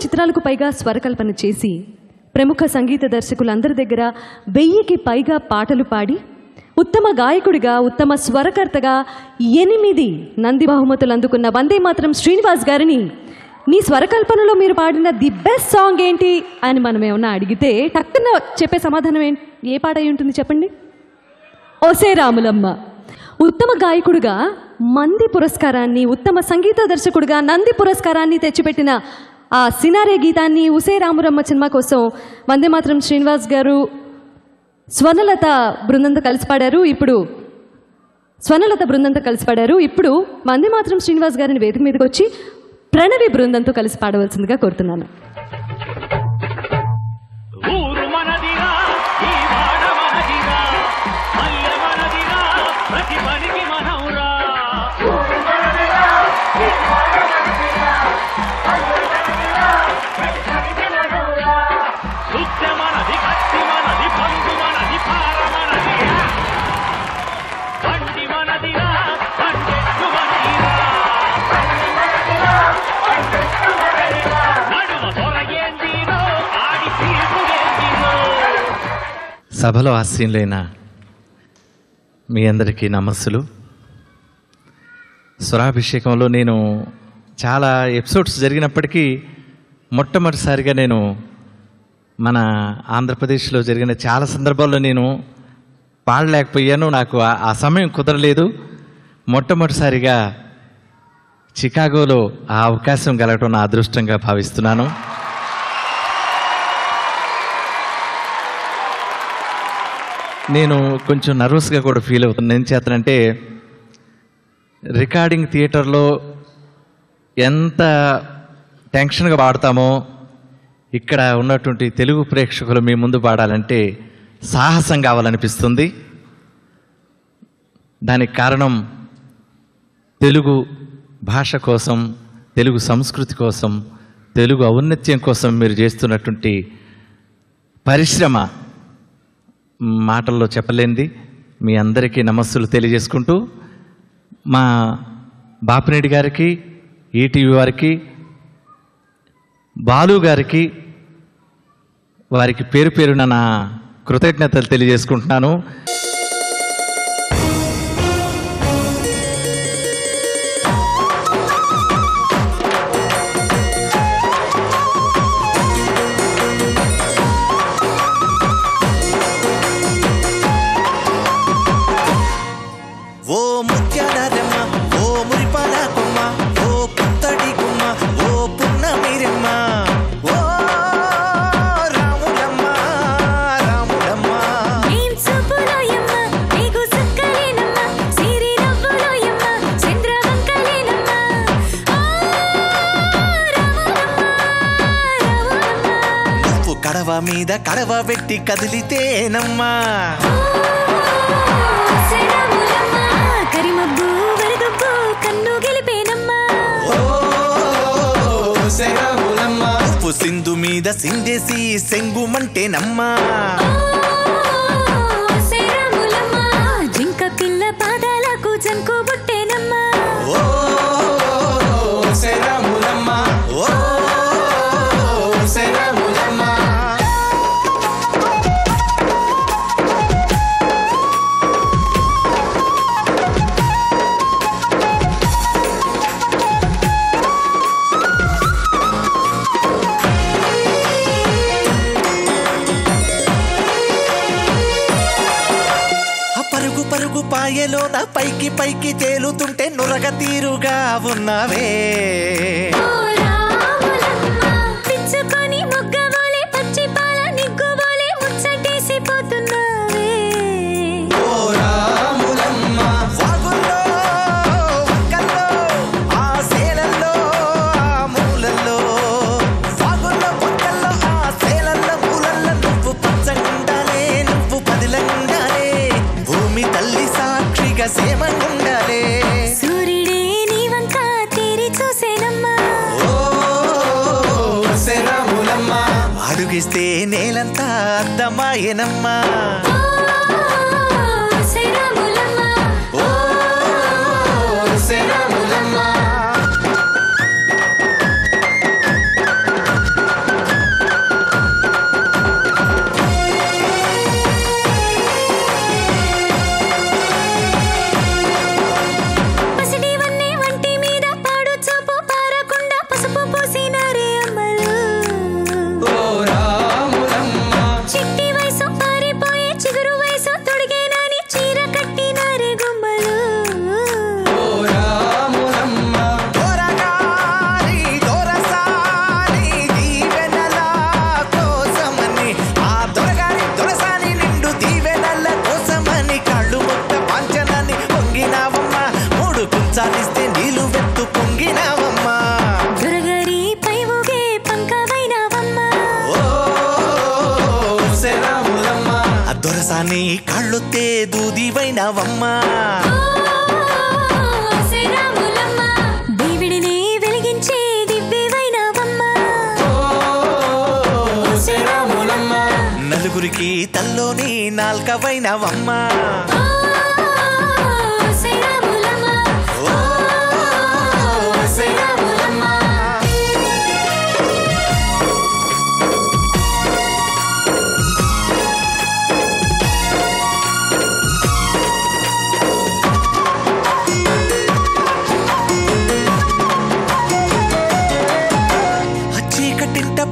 చిత్రాలకు పైగా స్వరకల్పన చేసి ప్రముఖ సంగీత దర్శకులందరి దగ్గర 1000కి పైగా పాటలు పాడి ఉత్తమ గాయకుడిగా ఉత్తమ స్వరకర్తగా 8 నంది బహుమతులు అందుకున్న వందే మాత్రం శ్రీనివాస్ గారిని మీ స్వరకల్పనలో మీరు పాడిన ది బెస్ట్ సాంగ్ ఏంటి అని మనం ఏమన్నా అడిగితే టక్కున చెప్పే సమాధానం ఏ పాట అయి ఉంటుంది చెప్పండి? ఓసే రాములమ్మ. ఉత్తమ గాయకుడిగా మంది పురస్కారాన్ని, ఉత్తమ సంగీత దర్శకుడిగా నంది పురస్కారాన్ని తెచ్చిపెట్టిన ఆ సినారే గీతాన్ని ఉసే రాములమ్మ సినిమా కోసం వందే మాత్రం శ్రీనివాస్ గారు స్వర్ణలత బృందంతో కలిసి పాడారు. ఇప్పుడు వందే మాత్రం శ్రీనివాస్ గారిని వేదిక మీదకి వచ్చి ప్రణవి బృందంతో కలిసి పాడవలసిందిగా కోరుతున్నాను. సభలో ఆసీనులైన మీ అందరికీ నమస్సులు. స్వరాభిషేకంలో నేను చాలా ఎపిసోడ్స్ జరిగినప్పటికీ మొట్టమొదటిసారిగా నేను మన ఆంధ్రప్రదేశ్లో జరిగిన చాలా సందర్భాల్లో నేను పాడలేకపోయాను. నాకు ఆ సమయం కుదరలేదు. మొట్టమొదటిసారిగా చికాగోలో ఆ అవకాశం కలగటం నా అదృష్టంగా భావిస్తున్నాను. నేను కొంచెం నర్వస్గా కూడా ఫీల్ అవుతున్నాను. ఏం చేతనంటే రికార్డింగ్ థియేటర్లో ఎంత టెన్షన్గా పాడతామో ఇక్కడ ఉన్నటువంటి తెలుగు ప్రేక్షకులు మీ ముందు పాడాలంటే సాహసం కావాలనిపిస్తుంది. దానికి కారణం తెలుగు భాష కోసం, తెలుగు సంస్కృతి కోసం, తెలుగు ఔన్నత్యం కోసం మీరు చేస్తున్నటువంటి పరిశ్రమ మాటల్లో చెప్పలేనిది. మీ అందరికీ నమస్సులు తెలియజేసుకుంటూ మా బాపిరెడ్డి గారికి, ఈటీవీ వారికి, బాలు గారికి, వారికి పేరు పేరున నా కృతజ్ఞతలు తెలియజేసుకుంటున్నాను. మీద కడవ పెట్టి కదిలితేనమ్మా కరిమబ్బు వరదబ్బు కన్ను గెలిపేనమ్మా ఉప్పు సింధు మీద సిందేసి సెంగుమంటేనమ్మా జింక పిల్ల పాదాలకు జంకు బుట్టేనమ్మా పాయలోన పైకి పైకి తేలుతుంటే నురగ తీరుగా ఉన్నావే పిచ్చుకొని మొగ్గవాలే పచ్చి పాల నిగ్గువాలే ముచ్చటేసిపోతున్నావే ఓ రాములమ్మ వాగుల్లో వక్కల్లో ఆ సేలల్లో ఆ మూలల్లో వాగుల్లో వక్కల్లో ఆ సేలల్లో మూలల్లో నువ్వు పచ్చగుండాలే నువ్వు పదిలంగాలే భూమి తల్లి సాక్షిగా సేమంగుండాలే సూర్యుడే నీ వంక తీరి చూసేనమ్మా ఊగిస్తే నేలంతా అద్దమాయనమ్మా దొరసాని కళ్ళొత్తే దూదివైనవమ్మా దేవుడిని వెలిగించే దివ్యవైనవమ్మా నలుగురికి తల్లోని నాల్కవైనవమ్మా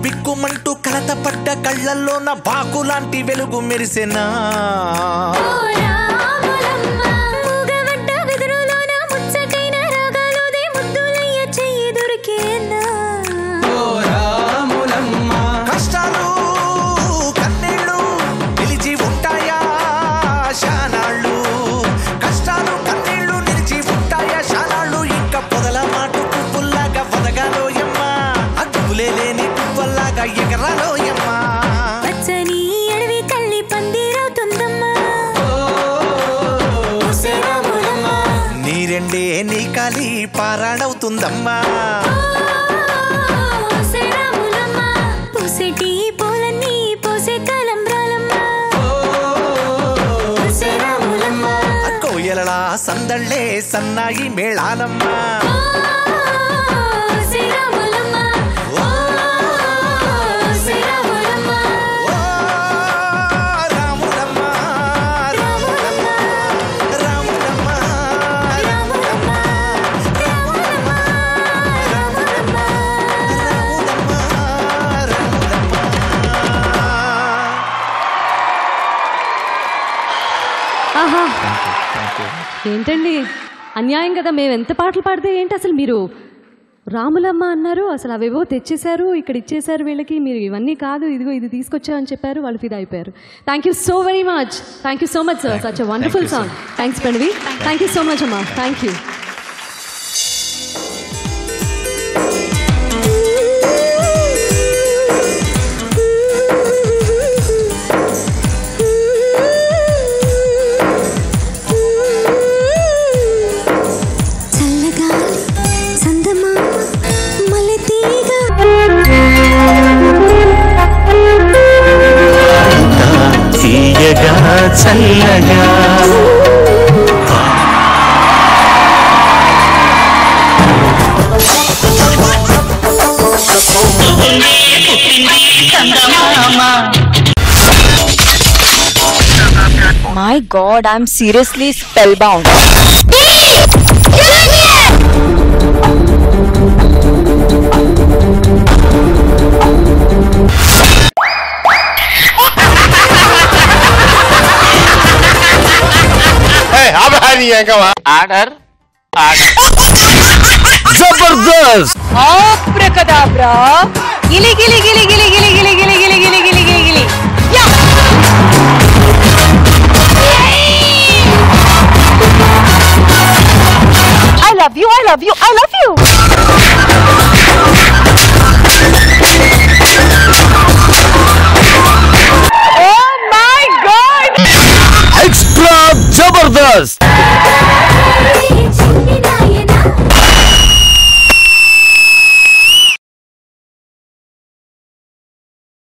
బిక్కుమంటూ కలతపడ్డ కళ్ళల్లోన బాకులాంటి వెలుగు మెరిసెనా కష్టాలు కన్నీళ్ళు నిలిచి ఉంటాయా శానాళ్ళు కష్టాలు కన్నీళ్ళు నిలిచి ఉంటాయా శానాళ్ళు ఇంకా పొదల మాటుకు పుల్లాగా పొదగాలోయమ్మా అగ్గులేని పువ్వల్లాగా ఎగరాలోయమ్మా పచ్చని అడవి తల్లి పందిరవుతుందమ్మా నీరెండే నీ కాలి పారాణవుతుందమ్మా కోయలలా సందళ్ళే సన్నాయి మేళాలమ్మా ఆహా ఏంటండి అన్యాయం కదా, మేము ఎంత పాటలు పాడితే ఏంటి అసలు మీరు రాములమ్మ అన్నారు, అసలు అవేవో తెచ్చేశారు ఇక్కడ ఇచ్చేశారు వీళ్ళకి, మీరు ఇవన్నీ కాదు ఇదిగో ఇది తీసుకొచ్చామని చెప్పారు, వాళ్ళు ఫిదా అయిపోయారు. Thank you so very much, thank you so much sir, such a wonderful song. Thanks Pranavi, thank you so much అమ్మా, థ్యాంక్ యూ. చల్లగా My God, I'm seriously spellbound. Order. Jabardasth. Abracadabra. Gili gili gili gili gili gili gili gili gili gili gili gili. Yeah. I love you. I love you. I love you. Oh my God. Extra Jabardast.